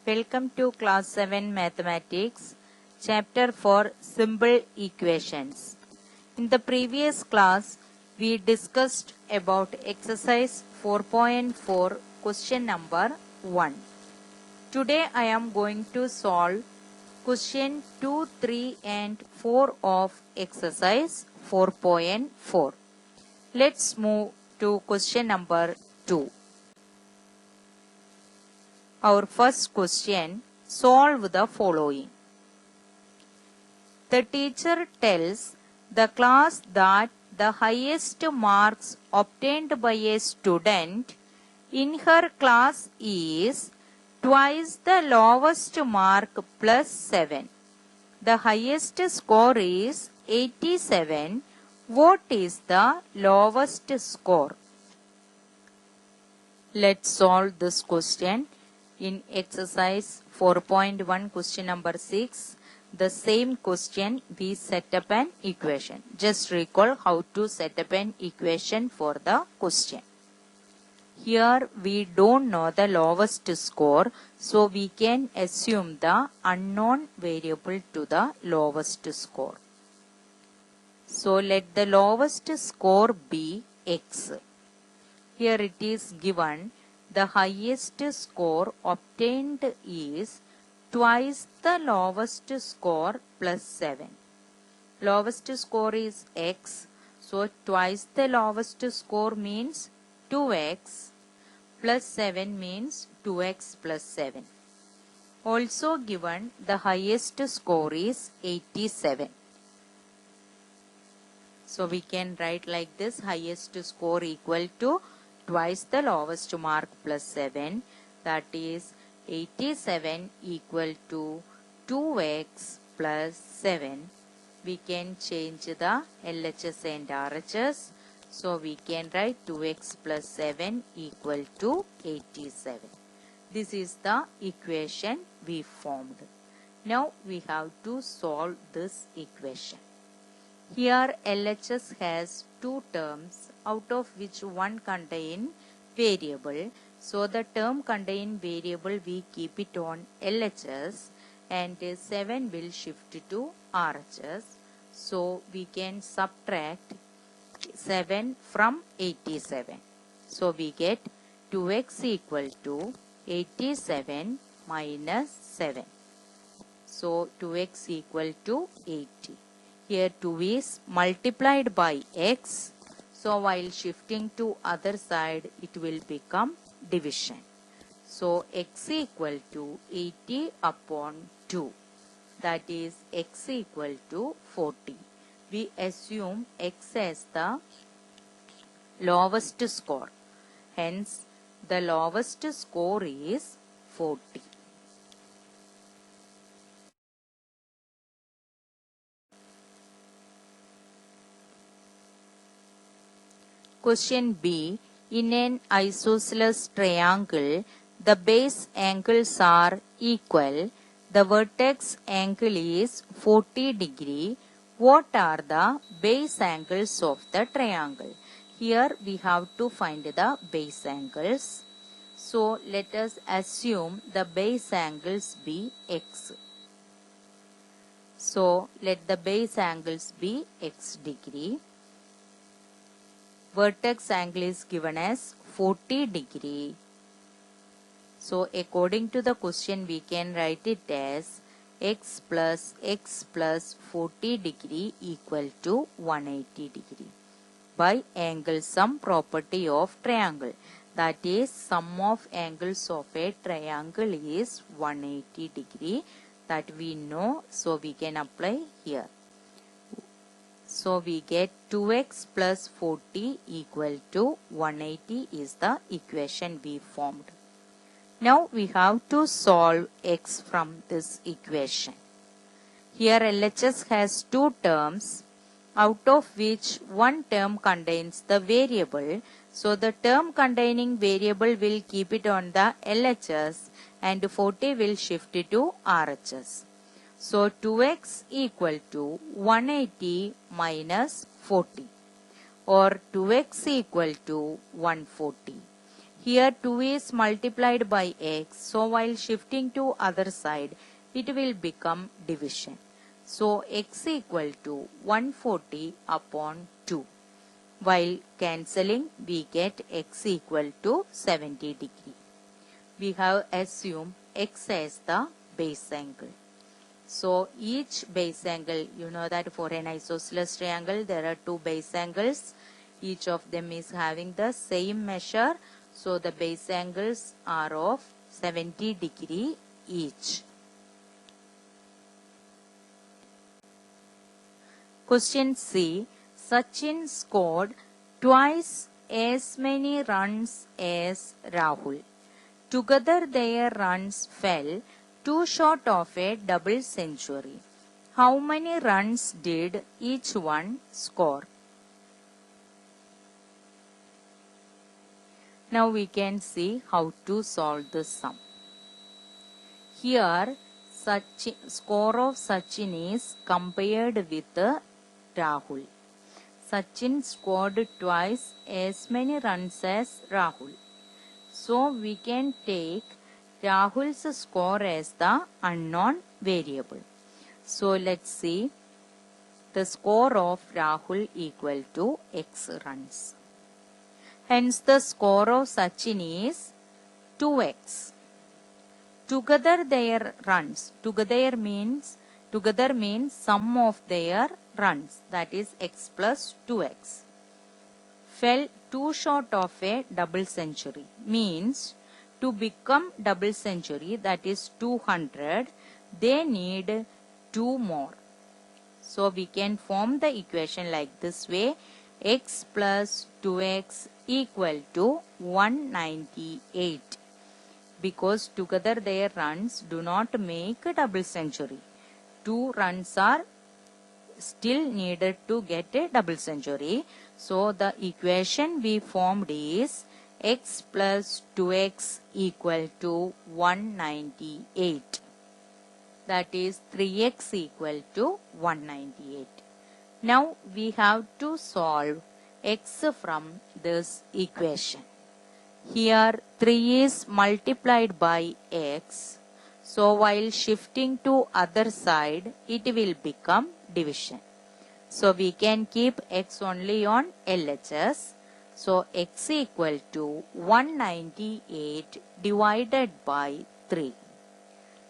Welcome to Class 7 Mathematics, Chapter 4 Simple Equations. In the previous class, we discussed about exercise 4.4 question number 1. Today I am going to solve question 2, 3 and 4 of exercise 4.4. Let's move to question number 2. Our first question, solve the following. The teacher tells the class that the highest marks obtained by a student in her class is twice the lowest mark plus 7. The highest score is 87. What is the lowest score? Let's solve this question. In exercise 4.1 question number 6, the same question we set up an equation. Just recall how to set up an equation for the question. Here we don't know the lowest score, so we can assume the unknown variable to the lowest score. So let the lowest score be x. Here it is given the highest score obtained is twice the lowest score plus 7. Lowest score is x, so twice the lowest score means 2x plus 7 means 2x plus 7. Also given the highest score is 87. So we can write like this: highest score equal to twice the lowest mark plus 7, that is 87 equal to 2x plus 7. We can change the LHS and RHS. So we can write 2x plus 7 equal to 87. This is the equation we formed. Now we have to solve this equation. Here LHS has two terms, out of which one contain variable. So the term contain variable we keep it on LHS and 7 will shift to RHS. So we can subtract 7 from 87. So we get 2x equal to 87 minus 7. So 2x equal to 80. Here 2 is multiplied by x. So while shifting to other side, it will become division. So x equal to 80 upon 2. That is x equal to 40. We assume x as the lowest score. Hence, the lowest score is 40. Question B. In an isosceles triangle, the base angles are equal. The vertex angle is 40 degree. What are the base angles of the triangle? Here we have to find the base angles. So let us assume the base angles be x. So let the base angles be x degree. Vertex angle is given as 40 degree. So according to the question, we can write it as x plus 40 degree equal to 180 degree by angle sum property of triangle. That is, sum of angles of a triangle is 180 degree. That we know, so we can apply here. So we get 2x plus 40 equal to 180 is the equation we formed. Now we have to solve x from this equation. Here LHS has two terms, out of which one term contains the variable. So the term containing variable will keep it on the LHS and 40 will shift it to RHS. So 2x equal to 180 minus 40 or 2x equal to 140. Here 2 is multiplied by x. So while shifting to other side, it will become division. So x equal to 140 upon 2. While cancelling, we get x equal to 70 degree. We have assumed x as the base angle. So each base angle, you know that for an isosceles triangle, there are two base angles. Each of them is having the same measure. So the base angles are of 70 degree each. Question C. Sachin scored twice as many runs as Rahul. Together their runs fell too short of a double century. How many runs did each one score? Now we can see how to solve the sum. Here score of Sachin is compared with Rahul. Sachin scored twice as many runs as Rahul. So we can take Rahul's score as the unknown variable. So let's see. The score of Rahul equal to x runs. Hence the score of Sachin is 2x. Together their runs. Together means sum of their runs. That is x plus 2x. Fell too short of a double century. Means to become double century, that is 200, they need 2 more. So we can form the equation like this way. X plus 2x equal to 198. Because together their runs do not make a double century. 2 runs are still needed to get a double century. So the equation we formed is x plus 2x equal to 198. That is 3x equal to 198. Now we have to solve x from this equation. Here 3 is multiplied by x. So while shifting to other side, it will become division. So we can keep x only on LHS. So x equal to 198 divided by 3.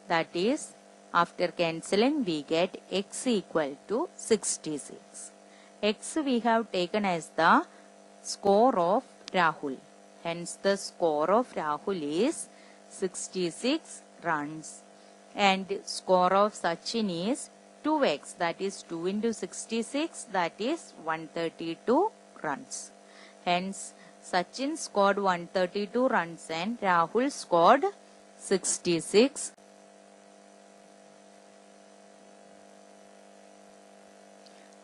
That is, after cancelling, we get x equal to 66. X we have taken as the score of Rahul. Hence the score of Rahul is 66 runs. And score of Sachin is 2x, that is 2 into 66, that is 132 runs. Hence, Sachin scored 132 runs and Rahul scored 66.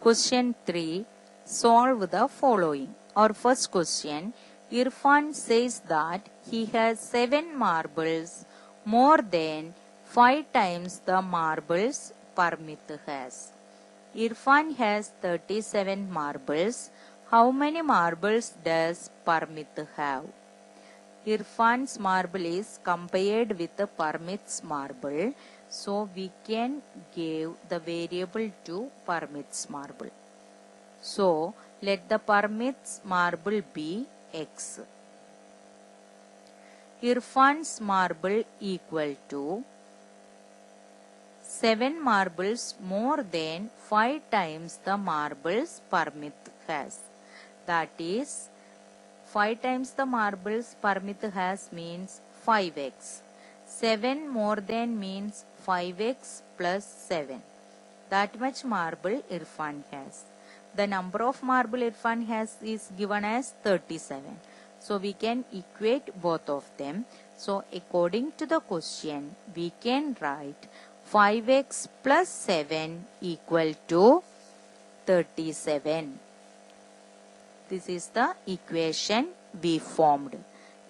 Question 3. Solve the following. Our first question. Irfan says that he has 7 marbles more than 5 times the marbles Parmit has. Irfan has 37 marbles. How many marbles does Parmit have? Irfan's marble is compared with the Parmit's marble. So we can give the variable to Parmit's marble. So let the Parmit's marble be x. Irfan's marble equal to 7 marbles more than 5 times the marbles Parmit has. That is, 5 times the marbles Parmit has means 5x. 7 more than means 5x plus 7. That much marble Irfan has. The number of marble Irfan has is given as 37. So we can equate both of them. So according to the question, we can write 5x plus 7 equal to 37. This is the equation we formed.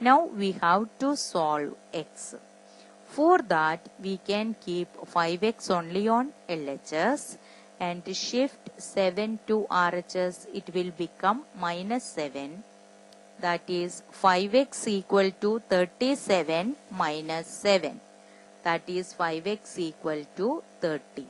Now we have to solve x. For that, we can keep 5x only on LHS and shift 7 to RHS. It will become minus 7. that is 5x equal to 37 minus 7. That is 5x equal to 30.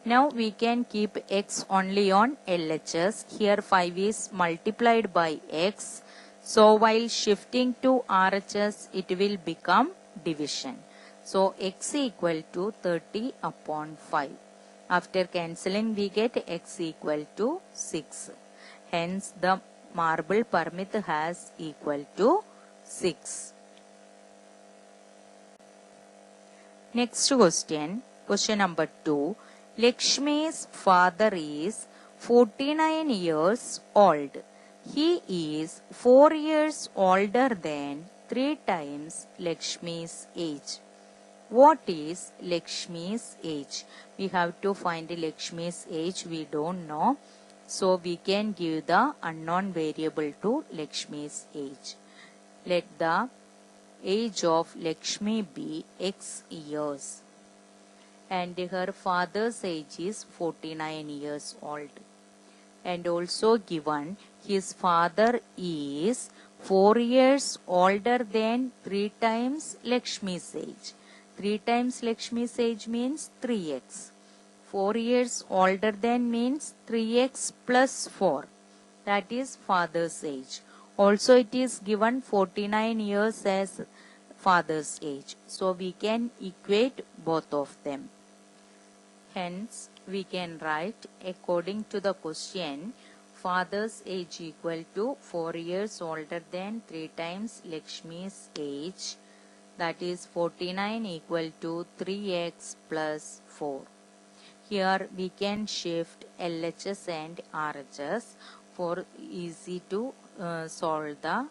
Now we can keep x only on LHS. Here 5 is multiplied by x. So while shifting to RHS, it will become division. So x equal to 30 upon 5. After cancelling, we get x equal to 6. Hence, the marble permit has equal to 6. Next question, question number 2. Lakshmi's father is 49 years old. He is 4 years older than 3 times Lakshmi's age. What is Lakshmi's age? We have to find Lakshmi's age. We don't know. So we can give the unknown variable to Lakshmi's age. Let the age of Lakshmi be x years. And her father's age is 49 years old. And also given his father is 4 years older than 3 times Lakshmi's age. 3 times Lakshmi's age means 3x. 4 years older than means 3x plus 4. That is father's age. Also it is given 49 years as father's age. So we can equate both of them. Hence we can write according to the question, father's age equal to 4 years older than 3 times Lakshmi's age. That is 49 equal to 3x plus 4. Here we can shift LHS and RHS for easy to solve the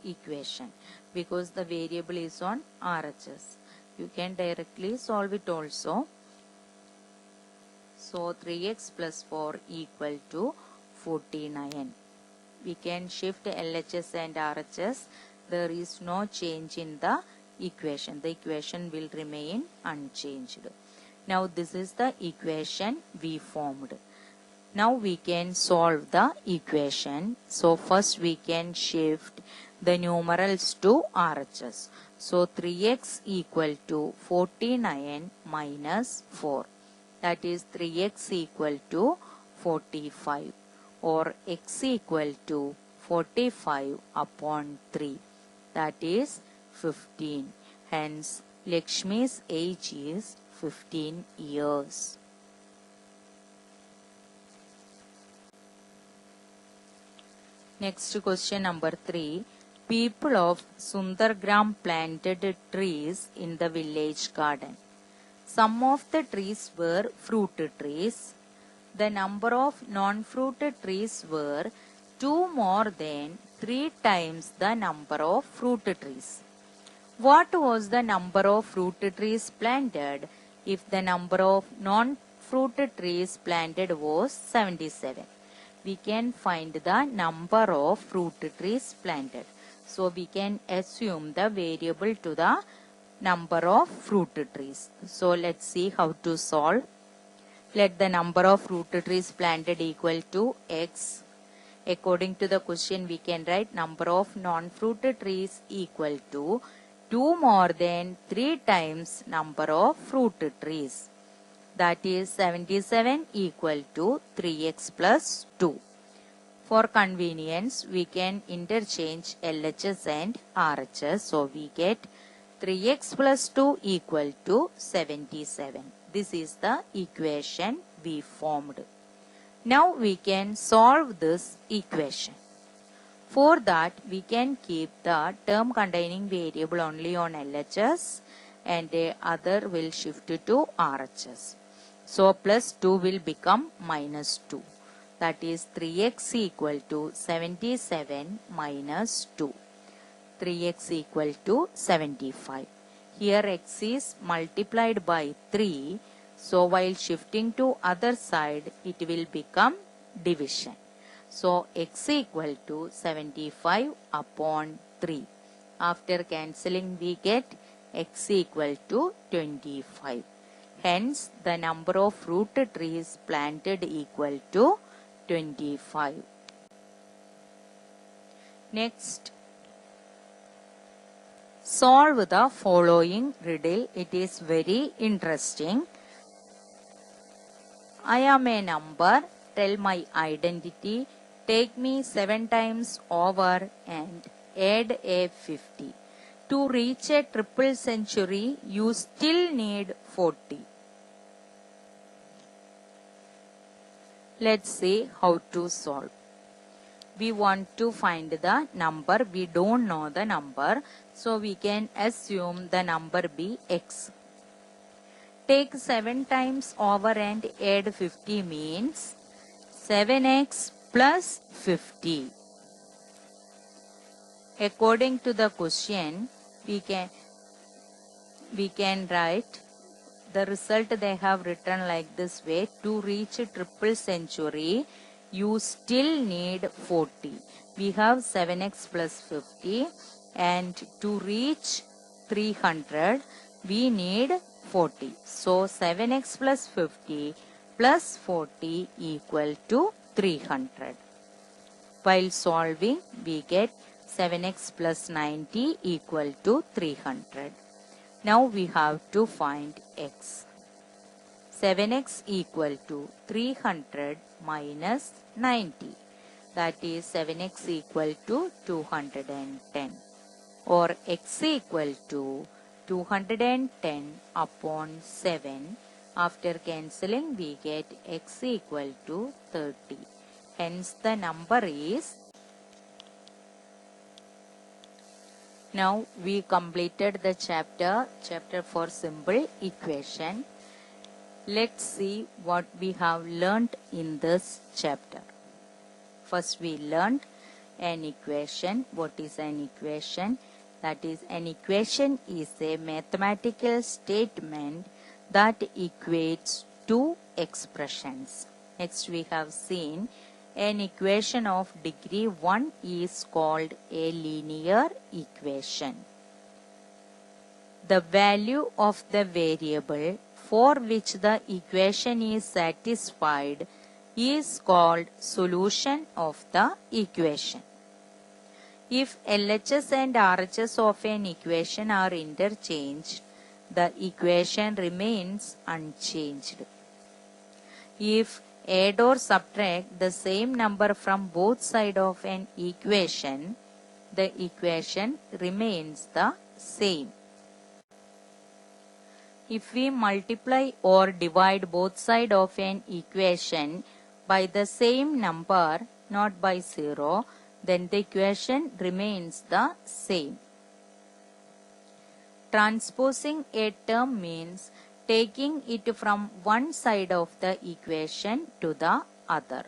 equation because the variable is on RHS. You can directly solve it also. So 3x plus 4 equal to 49. We can shift LHS and RHS. There is no change in the equation. The equation will remain unchanged. Now this is the equation we formed. Now we can solve the equation. So first we can shift the numerals to RHS. So 3x equal to 49 minus 4. That is 3x equal to 45 or x equal to 45 upon 3. That is 15. Hence Lakshmi's age is 15 years. Next question number 3. People of Sundargram planted trees in the village garden. Some of the trees were fruit trees. The number of non-fruit trees were 2 more than 3 times the number of fruit trees. What was the number of fruit trees planted if the number of non-fruit trees planted was 77? We can find the number of fruit trees planted. So we can assume the variable to the number of fruit trees. So let's see how to solve. Let the number of fruit trees planted equal to x. According to the question, we can write number of non-fruit trees equal to 2 more than 3 times number of fruit trees. That is 77 equal to 3x plus 2. For convenience, we can interchange LHS and RHS. So we get 3x plus 2 equal to 77. This is the equation we formed. Now we can solve this equation. For that, we can keep the term containing variable only on LHS and the other will shift to RHS. So plus 2 will become minus 2. That is 3x equal to 77 minus 2. 3x equal to 75. Here x is multiplied by 3. So while shifting to other side, it will become division. So x equal to 75 upon 3. After cancelling, we get x equal to 25. Hence, the number of fruit trees planted equal to 25. Next, solve the following riddle. It is very interesting. I am a number. Tell my identity. Take me 7 times over and add a 50. To reach a triple century, you still need 40. Let's see how to solve. We want to find the number. We don't know the number, so we can assume the number be x. Take 7 times over and add 50 means 7x plus 50. According to the question, we can write the result. They have written like this way: to reach a triple century, you still need 40. We have 7x plus 50, and to reach 300, we need 40. So 7x plus 50 plus 40 equal to 300. While solving, we get 7x plus 90 equal to 300. Now we have to find x. 7x equal to 300 minus 90. That is 7x equal to 210. Or x equal to 210 upon 7. After cancelling, we get x equal to 30. Hence the number is. Now we completed the chapter for simple equation. Let's see what we have learnt in this chapter. First we learned an equation. What is an equation? That is, an equation is a mathematical statement that equates two expressions. Next we have seen an equation of degree 1 is called a linear equation. The value of the variable for which the equation is satisfied is called solution of the equation. If LHS and RHS of an equation are interchanged, the equation remains unchanged. If add or subtract the same number from both sides of an equation, the equation remains the same. If we multiply or divide both sides of an equation by the same number, not by 0, then the equation remains the same. Transposing a term means taking it from one side of the equation to the other.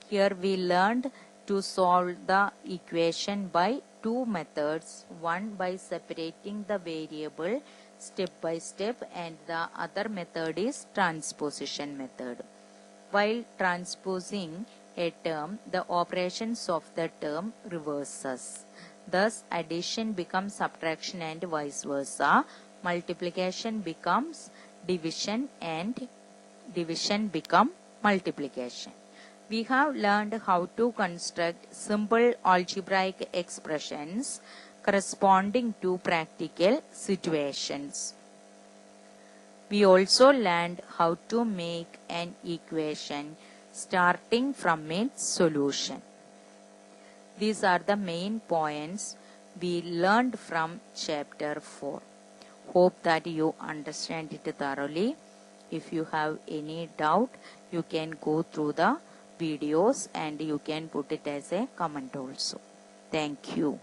Here we learned to solve the equation by two methods. One by separating the variable step by step, and the other method is transposition method. While transposing a term, the operations of the term reverses. Thus, addition becomes subtraction and vice versa. Multiplication becomes division and division become multiplication. We have learned how to construct simple algebraic expressions corresponding to practical situations. We also learned how to make an equation starting from its solution. These are the main points we learned from chapter 4. Hope that you understand it thoroughly. If you have any doubt, you can go through the videos and you can put it as a comment also. Thank you.